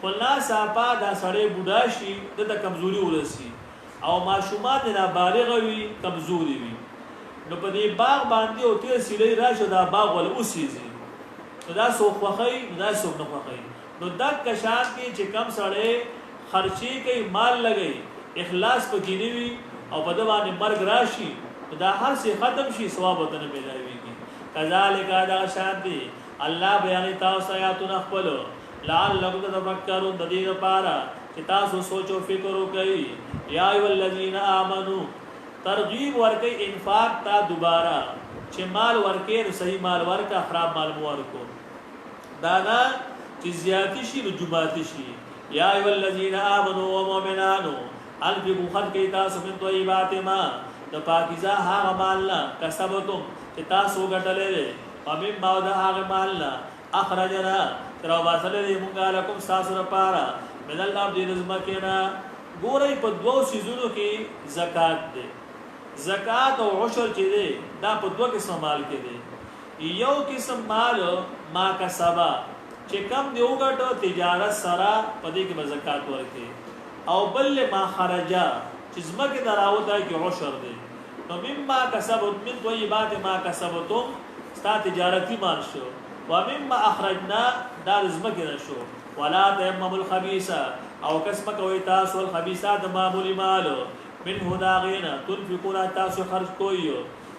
خلنا صاحب دا سړی بوډا شي د کمزوري ورسي او ماشومان نه بالغ وي، کمزوري وي، نو په دې باغ باندې او تیر سیلې راشه دا باغ ول اوسېږي. نو دا سو خوخی، دا سو نه خوخی. نو دا کشان کې چې کم سړی خرچي کوي، مال لګي، اخلاص پکې نه وي او په دې باندې مرګ راشي، دا هر څه ختم شي، ثواب ته نه ملایويږي. کذالک دا شانتي الله بیان تاسو آیاتونه خپل لعلکم تتفکرون، د دې لپاره چې تاسو سوچ او فکر وکړئ. یا ایه الذین آمنو، ترغیب ورکړئ انفاق تا دوباره، چې مال ورکې نو صحیح مال ورکا، خراب مال مو ورکو، دا نه چې زیاتی شي نو جماعتی شي. یا ایها الذین آمنوا ومؤمنان انفقوا خلق تاسو من طیبات ما، د پاکیزه هغه مال نه کسبتم چې تاسو ګټلې، او مما د هغه مال نه اخرجنا تر واسلې مونږه لكم تاسو لپاره من الارض رزمکنا. ګورئ په دوو سيزونو کې زکات دی، زکات او عشر چې دی دا په دوه قسم مال کې دی. یو قسم مال ما کسبا چې کم دی وګټو تجارت سره پدې کې زکات ورکړي، او بل ما خرجا چې زمکه دراوته کې عشر دی. نو مما کسبت من طیبات ما کسبتم، ستا تجارتی مال شو. و مما اخرجنا، دا زمکه نشو. ولا تیمموا الخبيث، او قسم کوي تاسو الخبيثات معمولی مال منه داغینا تنفقون، تاسو خرج کوئ.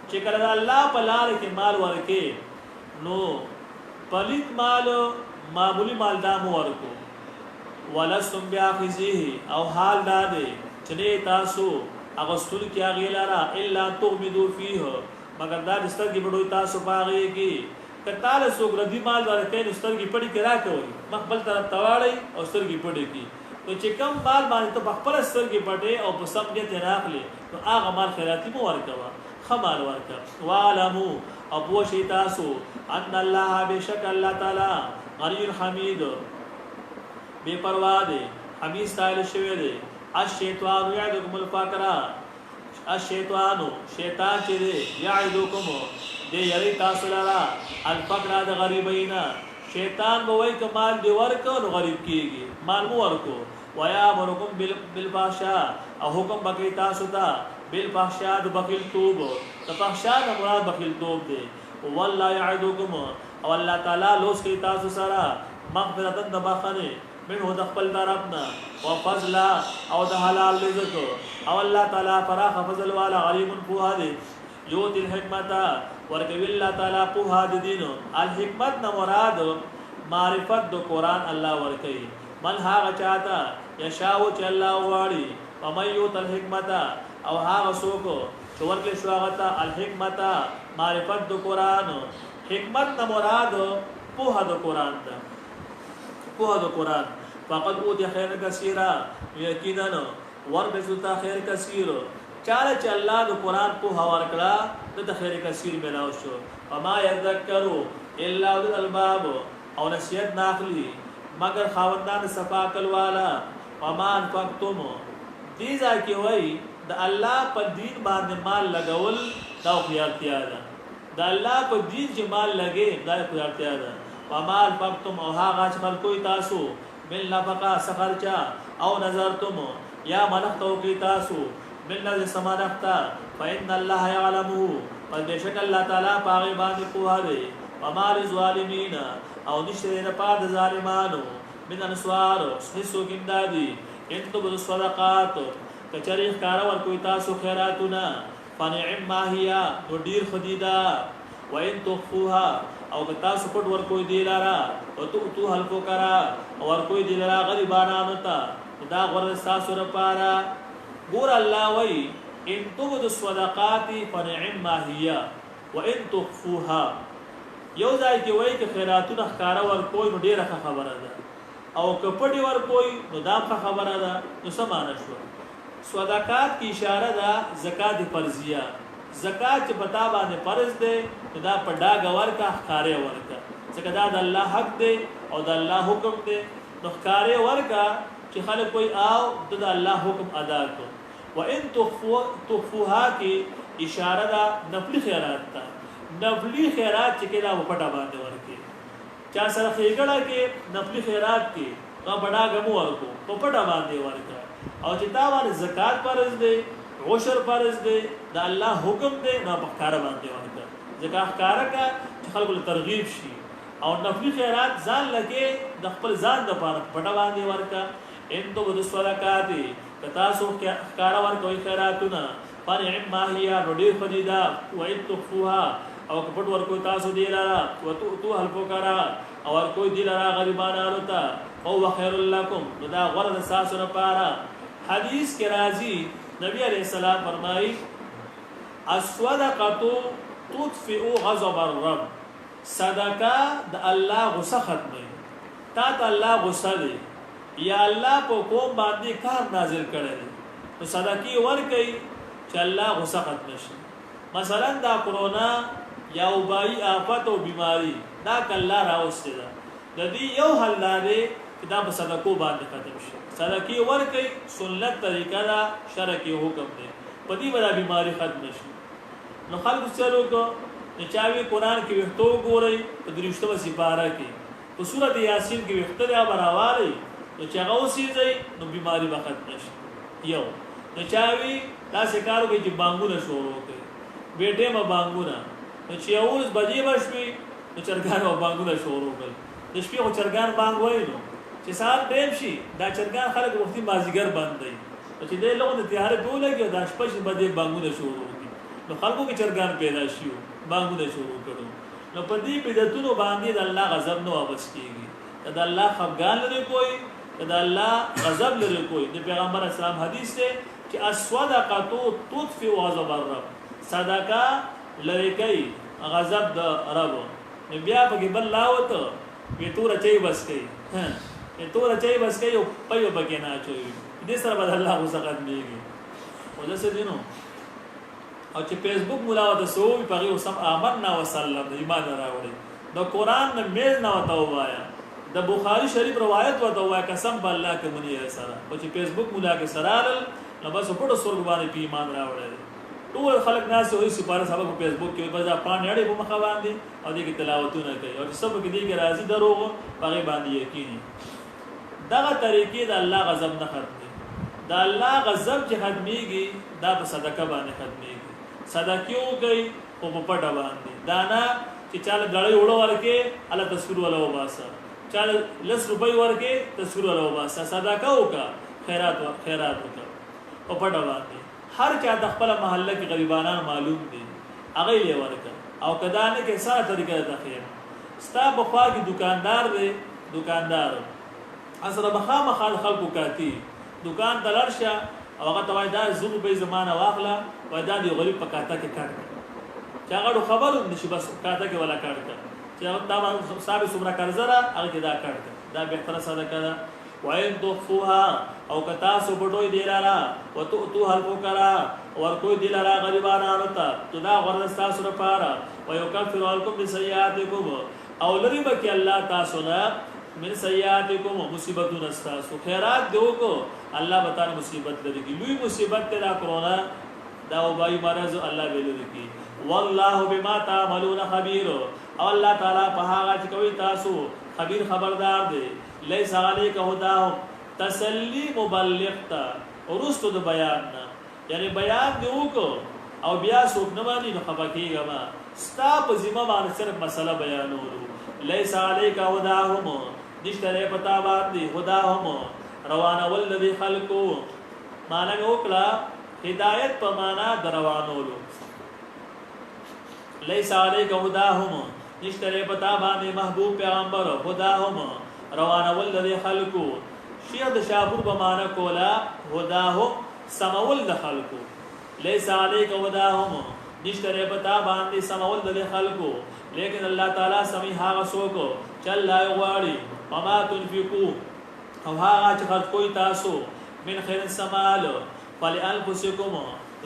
چې کله الله په لار کې مال ورکې نو پلیت مال معمولی مال دامو ورکو. ولستم بیاخذیه، او حال داده چنه تاسو اغسطول کیا غیلارا الا تغمدو فیه، مگر دا دستر کی بڑوی تاسو پاگئے کی. کتال سوک ردی مال ورکے نستر کی پڑی کرا کوئی مقبل طرف تواڑی او ستر کی پڑی کی. تو چکم مال بانی تو بخپل ستر کی پڑے او پسم جت راق لے تو آغا مال خیراتی مو ورکوا، خمال ورکا. وعلمو، ابو شیطاسو ان اللہ بشک اللہ تعالی غنی حمید، بے پروا دے، حمید ستائل شوی دے. الشیطان یعدکم الفقر، الشیطان شیطان چی دے یعدکم دے یری تاسو لرا الفقر دا غریبینا. شیطان بوئی که مال دی ورکو نو غریب کیگی، مال مو ورکو. ویامرکم بالفحشاء، او حکم بکی تاسو تا بالفحشاء دا بخیل توب، دا فحشاء دا مراد بخیل توب دے. واللہ یعدکم، او اللہ تعالی لوس کی تاسو سرا مغفرتن دا بخنے منه د خپل طرفنا، او فضل او د حلال رزق، او الله تعالی فراخ فضل والا علیم په دې. یوت الحکمت، ورکوي الله تعالی په دین. الحکمت نه مراد معرفت د قران الله ورکوي. من هغه چاته یشاو چې الله واړي، او مې یوت الحکمت، او هغه څوک چې ورکړي شو هغه ته الحکمت معرفت د قران. حکمت نه مراد په د قران ده، په د قران. فقد اوتی خیر کثیرا، یقینا وربستا خیر کثیر. چاله چې الله د قران په هوار کړه د خیر کثیر ملاو شو. وما یذکروا الا اولو الالباب، او نصیحت ناخلی مگر خاوندان صفا کل والا. وما انفقتم، دې ځکه وای د الله په دین باندې مال لګول دا خیالتیا ده. د الله په دین چې مال لګي دا په اړتیا ده. ومال فقتم او هغه چې خلکوي تاسو من نفقه سخرچا او نظرتم یا منختو کی تاسو من نظر سمانختا فإن الله يعلمه فبشک الله تعالی پاغي باندې کوه دی. ومال الظالمین او نشته نه پاد ظالمانو من انصار حصو کیندادي ان تبدوا الصدقات کچری ښکارا ور کوي تاسو خیراتونه فنعم ما هي ودیر خدیدا وان تخفوها او تاسو پټ ور کوي دی لارا او تو هلکو کرا ور کوي دی لارا غریبانو ته دا غره تاسو لپاره. ګور الله وای ان تبدوا الصدقات فنعم ما هي وان تخفوها. یو ځای کې وای چې خیراتونه ښکارا ور کوي نو ډیره خبره ده او کپټي ور کوي نو دا خبره ده. نو سمانه شو صدقات کی اشاره ده زکات فرضیه. زکات چې پتا باندې فرض ده دا په ډاګ ورکا ښکارې ورکا ځکه دا د الله حق ده او د الله حکم ده. نو ښکارې ورکا چې خلک کوئی آو د الله حکم ادا کو. وان تخفوها کی اشاره ده نفلی خیرات ته. نفلی خیرات چې کله په پټا باندې ورکی چا سره خېګړه کې نفلی خیرات کې نو بڑا غمو ورکو په پټا باندې ورکا. او چې تا باندې زکات فرض دی عشر فرض دی د الله حکم دی نو په کار باندې ورکا. زکات کار کا چې خلکو له ترغیب شي او نفلی خیرات ځان لګي د خپل ځان د پاره پټا باندې ورکا. ان تو بده صدقات کتا سو کار ورکوي خیراتونه فنعم ما هي رډي خدیدا وان تخفوها او کپټ ورکو تاسو دی لارا وتو هلکو کرا او ورکو دی لارا غریبانو ته او خیر لکم نو دا غره تاسو لپاره. حدیث کې راځي نبی علیہ السلام فرمایي الصدقه تطفئ غضب الرب. صدقه د الله غصه ختمه. تا ته الله غصه دی یا الله په کوم باندې کار نازل کړی دی نو صدقه ورکړي چې الله غصه ختم شي. مثلا دا کرونا یا وبای آفت او بیماری دا کله راوسته ده د دې یو حل لري چې دا په صدقو باندې ختم شي. صدقه ورکړي سنت طریقه دا شرع کې حکم دی په دې باندې بیماری ختم شي. نو خلک چلو کو چاوي قران کې وختو ګوري په درشتو سپاره کې په سورته یاسین کې وخت دی برابرې نو چې هغه وسیږي نو بیماری به ختم شي. یو نو چاوي دا سکارو کې چې بانګونه شروع کوي بیٹه ما بانګونه نو چې اوس بجې بشوي نو چرګان او بانګونه شروع کوي. د شپې خو چرګان بانګ وای نو چې سال ټیم شي دا چرګان خلک وختي مازیګر باندې چې دې لغه د تیارې په لګي دا شپه چې بده بانګونه شروع کوي نو خلکو کې چرګان پیدا شي بانګونه شروع کړو. نو په دې بدعتونو باندې د الله غضب نو واپس کیږي. د الله خفقان لري کوئی د الله غضب لري کوئی. د پیغمبر اسلام حدیث ده چې الصدقه تطفئ غضب الرب. صدقه لري کوي غضب د رب. نو بیا په بل لاوته وی تور چي بس کوي تور چي بس کوي او پيو بګی نه چوي دې سره بد الله غصه ختميږي. او ځکه دینو او چې فیسبوک مولا د سو په غو سم آمنا وسلم د ایمان راوړي د قران نه میل نه وته وایا د بخاری شریف روایت وته وایا قسم بالله کې منی سره او چې فیسبوک مولا کې سرال نو بس په ټول سورګ باندې په ایمان راوړي. ټول خلک ناس وې سپاره سبب په فیسبوک کې په ځا پانی اړې په مخ باندې او دې کې تلاوتونه کوي او سب کې دې کې راضي دروغ هغه باندې یقیني. دغه طریقې د الله غضب نه ختمي. د الله غضب چې ختميږي دا په صدقه باندې ختميږي. صدقه کوي او په پټه باندې دانا چې چاله غړې وړو ورکه الله تصویر ولا وباسه چاله لس روپۍ ورکه تصویر ولا وباسه صدقه وکا خیرات وکا او پټه باندې هر چا د خپل محله کې غریبانان معلوم دي هغه یې ورکه او کدانه کې ساده طریقه ده خیر. ستا په خوا کې دکاندار اصله بخا مخال خلکو کاتی دکان دلرشه او هغه توای دا زو به زمانہ واخلا وای دا دی غریب پکاته کې کار چې هغه خبرو نشي بس کاته کې ولا کار کړ چې دا صاحب سمرا قرضرا هغه کې دا کار کړ دا به تر صدقه ده. وین تخفوها او کتا سو بټوي دی لارا وتو هلکو کرا اور کوئی دی لارا غریبانو ته تو دا غرض تاسو لپاره ويكفر عنكم بسيئاتكم او لري بکی الله تاسو نه من سیئاتکم مصیبتون استاسو خیرات دیو کو الله بتانا مصیبت لري لوی مصیبت تیرا کرونا دا وبای مرض الله ویلو کی والله بما تعملون خبير او الله تعالی په هغه چې کوي تاسو خبير خبردار دی ليس عليك هداهم تسلی مبلغ تا ورستو د بیان نه یعنی بیان دی وکړو او بیا څوک نه باندې نو خپه کیږه ما ستا په ذمہ باندې صرف مسله بیانولو ليس عليك هداهم نشتره پتا باندې هداهم روانه ولذي خلقو معنا وکړه هدایت په معنا دروانولو ليس عليك هداهم نشتره پتا باندې محبوب پیغمبر هداهم روانه ولذي خلقو شیخ د شاپور په معنا کولا هداهم سمول د خلقو ليس عليك هداهم نشتره پتا باندې سمول د خلقو لیکن الله تعالی سمي هغه څوک چل لا غواړي وما تنفقوا او هغه چې خرج کوي تاسو من خیر السمال فلانفسکم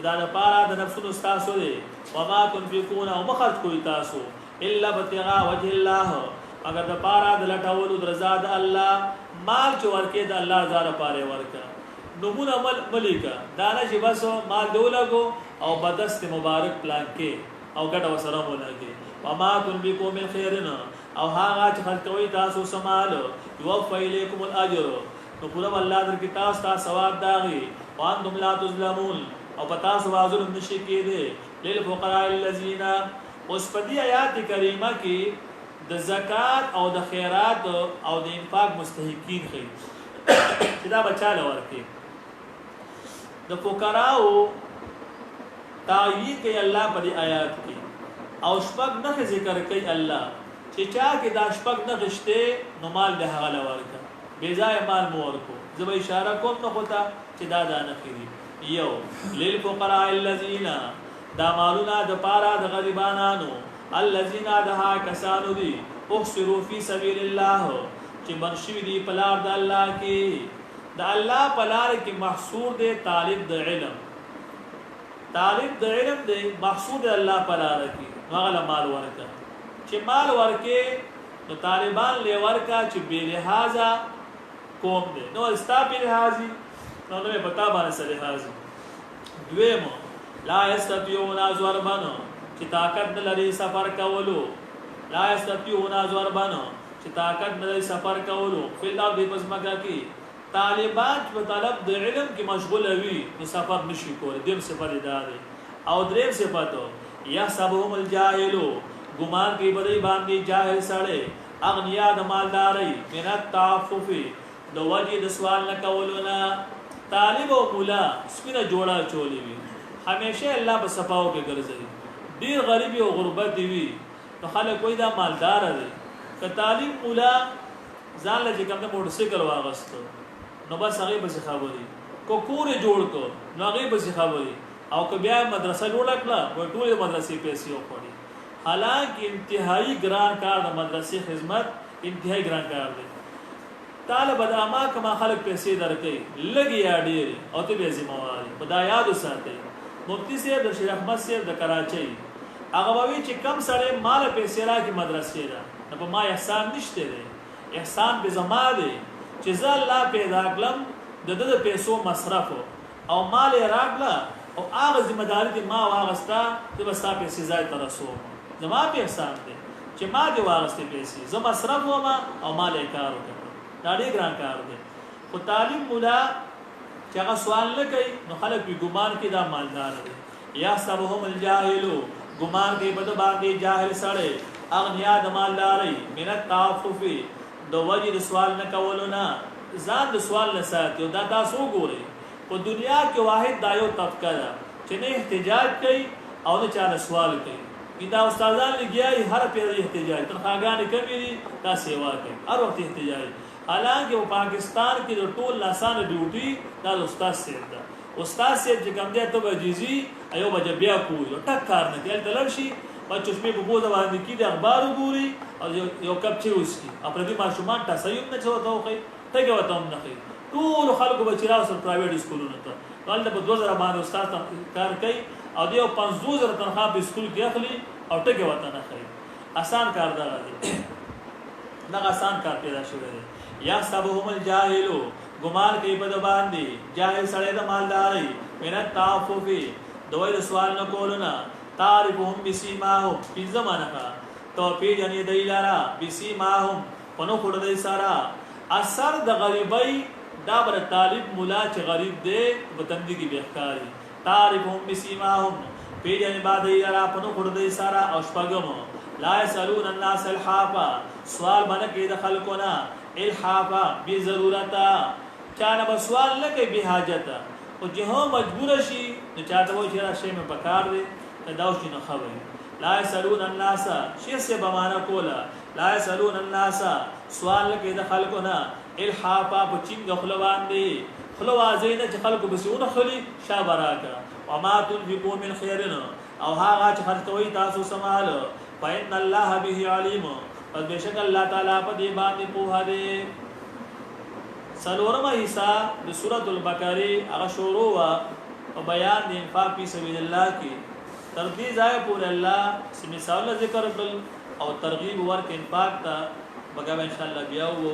دا د پاره د نفسونو تاسو دي وما تنفقون او مخرج کوي تاسو الا ابتغاء وجه الله اگر د پاره د لټولو د رضا د الله مال چې ورکې د الله زاره پاره ورکا نمون عمل ملیکا دانا چې بس مال دولګو او بدست مبارک پلان کې او ګټه وسره مولګي وما تنفقوا من خيرنا او هغه چې خرج کوي تاسو سمال يوفى اليكم الاجر نو پورا الله در کې تاسو ته ثواب داغي وانتم لا تظلمون او پتا سو ظلم نشي کېده للفقراء الذين اوس په دې آیات کریمه کې د زکات او د خیرات او د انفاق مستحقین خي چې دا بچاله ورکي د فقراو تعیین کوي الله په دې آیات کې او شپږ نه ذکر کوي الله چې چا کې دا شپږ نه غشته نو مال د هغه لورکا بے ځای مال مو ورکو زما اشاره کوم نه ہوتا چې دا نه کړی یو للفقراء الذين دا مالونه د پارا د غریبانو الذين دها کسانو دي احصروا في سبيل الله چې منشي دي په لار د الله کې د الله په لار کې محصور دي طالب د علم دی محصور الله په لار کې هغه مال ورکا چې مال ورکې نو طالبان له ورکا چې بے لحاظه قوم دي نو استا بے لحاظي نو نه پتا باندې سره لحاظي دویم لا یستطيعون ضربن چې طاقت نه لري سفر کولو لا یستطيعون ضربن چې طاقت نه لري سفر کولو فل ارض پسمګه کې طالبان په طلب د علم کې مشغول وي نو سفر نشي کولای دیم سفر ادارې او دریم صفاتو یحسبهم الجاهل ګمان کوي بدی باندې جاهل سړی اغنیا د مالداري من التعفف د وجه د سوال نه کولونه طالب او مولا سپینه جوړه چولې وي همیشه الله په صفاو کې ګرځي ډیر غریبي او غربت دی نو خلک کوئی دا مالدار دی که طالب مولا ځان له کوم موټر سایکل واغستو نو بس هغه به خبري کو کور جوړ کو نو هغه به خبري او که بیا مدرسه جوړ کړه وای ټول مدرسې پیسې وکړي حالانکه انتهایی ګران کار د مدرسې خدمت انتهایی ګران کار دی طالب د اما کما خلک پیسې درکې لګي یا ډېر او ته به ذمہواری خدا یاد وساتئ مفتی صاحب د شیخ احمد صاحب د کراچۍ هغه وی چې کم سره مال پیسې راکې مدرسې را نه په ما احسان نشته دی احسان به زما دی چې زه الله پیدا کړم د پیسو مصرف او مال راکړه او هغه ذمہ داری دې ما واغستا چې بس تاسو پیسې ځای ته رسو زما په احسان دی چې ما دې واغستې پیسې زه مصرف وما او مال کار وکړم دا ډېر ګران کار دی خو طالب مولا چې هغه سوال نه کوي نو خلک به ګمان کې دا مالدار دی یا سبهم الجاهل ګمان کې بد باندې جاهل سره اغنیا د مالداري من التعفف د وجه د سوال نه کولونه ځان د سوال نه ساتي دا تاسو ګورئ په دنیا کې واحد دا یو طبقه ده چې نه احتجاج کوي او نه چا سوال کوي دا استادان لګیای هر پیری احتجاج تنخواګانې کمی دي دا سیوا کوي هر وخت احتجاج حالانکه په پاکستان کې د ټول لاسان ډیوټي دا استاد سیب ده استاد سیب چې کوم دی ته بجیزي ایو بجه بیا کوی ټک کار نه دی دلر شي په چشمه په بوزه باندې کې د اخبار وګوري او یو کپ چې وسکي خپل دي ماشومان تصیب نه چوتو کوي ته کې وته هم نه کوي ټول خلکو بچیرا سره پرایویټ سکولونو ته ولته په 2000 باندې استاد کار کوي او دیو 50000 تنخواه په سکول کې اخلي او ټکه وته نه کوي آسان کار دا دی دا آسان کار پیدا شوی دی یا سبهم الجاهل ګمان کوي په باندې جاهل سره د مالداري من التعفف دوی د سوال نه کولونه تعرفهم بسیماهم په زمانه کا تو پیجنې دی لارا بسیماهم پنو خور دی سارا اثر د غریبۍ دا بر طالب مولا چې غریب دی وطندګي بهکاری تعرفهم بسیماهم پیجنې با دی لارا پنو خور دی سارا او شپږم لا يسالون الناس الحافا سوال باندې کې د خلقونه الحافا بضرورتا چانه به سوال نه کوي به حاجت او جهه مجبور شي نو چاته وایي چې را شی مې پکار دی دا اوس نه خبره لا يسالون الناس شی سے بمانه کولا لا يسالون الناس سوال کې د خلقونه الحافا په چینګ خلوان دی خلوازین چې خلق بسونه خلی شابراکا وما تنفقوا من خير او هغه چې خرج کوي تاسو سمال فإن الله به عليم پس بشک الله تعالی په دې باندې پوها دی سلورمه حصہ د سورۃ البقره هغه شروع او بیان د انفاق فی سبیل الله کې تر دې ځای پورې الله سم مثال ذکر کړل او ترغیب ورک انفاق ته بګا ان شاء الله بیا وو